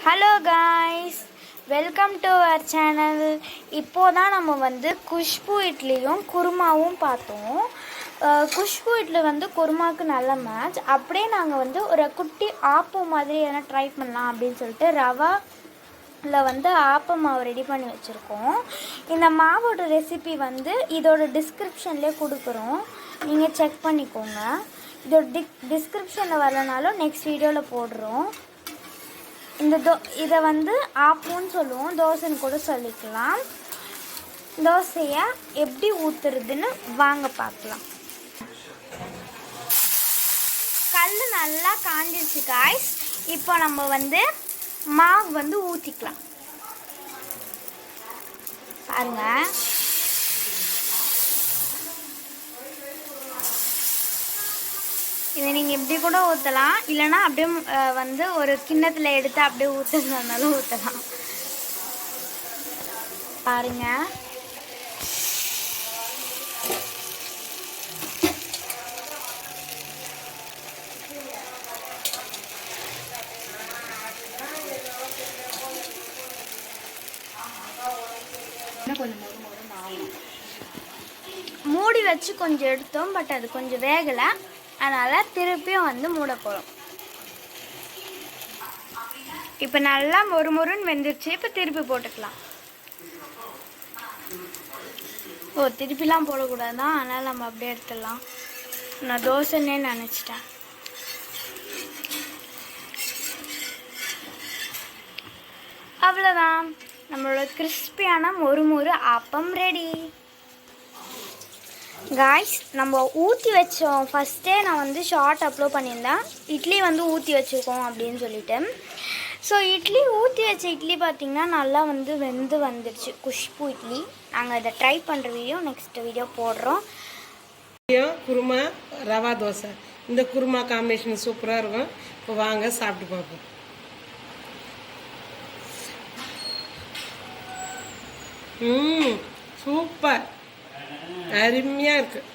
Hello guys, welcome to our channel. இப்போதான் நம்ம வந்து குஷ்பு இட்லியும் குருமாவும் பார்த்தோம். குஷ்பு இட்லி வந்து குருமாவுக்கு நல்ல மேட்ச். அப்படியே நாங்கள் வந்து ஒரு குட்டி ஆப்பம் மாதிரி எதனா ட்ரை பண்ணலாம் அப்படின்னு சொல்லிட்டு ரவாவில் வந்து ஆப்பம் மாவு ரெடி பண்ணி வச்சுருக்கோம். இந்த மாவோட ரெசிபி வந்து இதோட டிஸ்கிரிப்ஷன்லேயே கொடுக்குறோம், நீங்கள் செக் பண்ணிக்கோங்க. இதோட டிஸ்கிரிப்ஷனில் வரலனாலும் நெக்ஸ்ட் வீடியோவில் போடுறோம். இதை வந்து ஆப்பம்னு சொல்லுவோம், தோசைன்னு கூட சொல்லிக்கலாம். தோசையை எப்படி ஊற்றுறதுன்னு வாங்க பார்க்கலாம். கல் நல்லா காஞ்சிருச்சு காய்ஸ். இப்போ நம்ம வந்து மாவு வந்து ஊற்றிக்கலாம். பாருங்க, இதை நீங்கள் இப்படி கூட ஊற்றலாம், இல்லைனா அப்படியே வந்து ஒரு கிண்ணத்தில் எடுத்து அப்படியே ஊற்றுறதுனாலும் ஊற்றலாம். பாருங்க, மூடி வச்சு கொஞ்சம் எடுத்தோம், பட் அது கொஞ்சம் வேகலை, அதனால் திருப்பியும் வந்து மூட போகிறோம். இப்போ நல்லா மொறுன்னு வெந்துருச்சு. இப்போ திருப்பி போட்டுக்கலாம். திருப்பிலாம் போடக்கூடாது தான், அதனால் நம்ம அப்படியே எடுத்துடலாம். நான் தோசைன்னே நினச்சிட்டேன். அவ்வளோதான், நம்மளோட கிறிஸ்பியான மொறு ஆப்பம் ரெடி. காய்ஸ், நம்ம ஊற்றி வச்சோம். ஃபஸ்ட்டே நான் வந்து ஷார்ட் அப்லோட் பண்ணியிருந்தேன், இட்லி வந்து ஊற்றி வச்சுருக்கோம் அப்படின்னு சொல்லிட்டு. ஸோ இட்லி ஊற்றி வச்ச இட்லி பார்த்திங்கன்னா நல்லா வந்து வெந்து வந்துடுச்சு, குஷ்பு இட்லி. நாங்கள் இதை ட்ரை பண்ணுற வீடியோ நெக்ஸ்ட் வீடியோ போடுறோம். குருமா ரவா தோசை, இந்த குருமா காம்பினேஷன் சூப்பராக இருக்கும். இப்போ வாங்க சாப்பிட்டு பார்ப்போம். சூப்பர், அருமையாக இருக்குது.